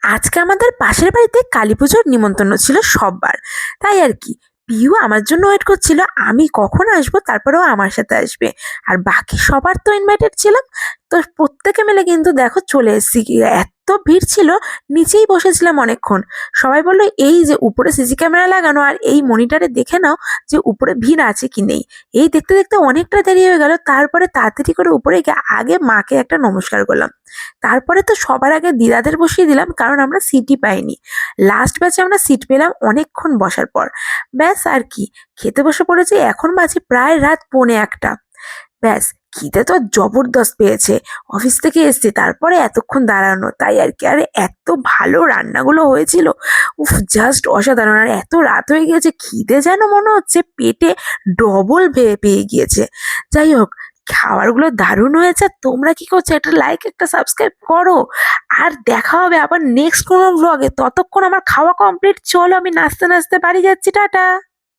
আজকে আমাদের পাশের বাড়িতে কালী পুজোর নিমন্ত্রণ ছিল সববার। তাই আর কি, পিউ আমার জন্য ওয়েট করছিল আমি কখন আসবো, তারপরেও আমার সাথে আসবে। আর বাকি সবার তো ইনভাইটেড ছিলাম। তো প্রত্যেকে মিলে কিন্তু দেখো চলে এসেছি। এত ভিড় ছিল, নিচেই বসেছিলাম অনেকক্ষণ। সবাই বললো এই যে উপরে সিসি ক্যামেরা লাগানো, আর এই মনিটরে দেখে নাও যে উপরে ভিড় আছে কি নেই। এই দেখতে দেখতে অনেকটা দেরি হয়ে গেল। তারপরে তাড়াতাড়ি করে উপরে গিয়ে আগে মাকে একটা নমস্কার করলাম। তারপরে তো সবার আগে দিদাদের বসিয়ে দিলাম, কারণ আমরা সিটই পাইনি। লাস্ট ব্যাচে আমরা সিট পেলাম অনেকক্ষণ বসার পর। ব্যাস আর কি, খেতে বসে পড়েছি। এখন বাজে প্রায় রাত 1:45। ব্যাস, খিদে তো জবরদস্ত পেয়েছে। অফিস থেকে এসছি, তারপরে এতক্ষণ দাঁড়ানো, তাই আর কি। আরে এত ভালো রান্নাগুলো হয়েছিল, উফ, জাস্ট অসাধারণ। আর এত রাত হয়ে গিয়েছে, খিদে যেন মনে হচ্ছে পেটে ডবল পেয়ে গিয়েছে। যাই হোক, খাবারগুলো দারুণ হয়েছে। তোমরা কি করছো? একটা লাইক, একটা সাবস্ক্রাইব করো। আর দেখা হবে আবার নেক্সট কোনো ব্লগে। ততক্ষণ আমার খাওয়া কমপ্লিট। চলো, আমি নাচতে নাচতে বাড়ি যাচ্ছি। টাটা।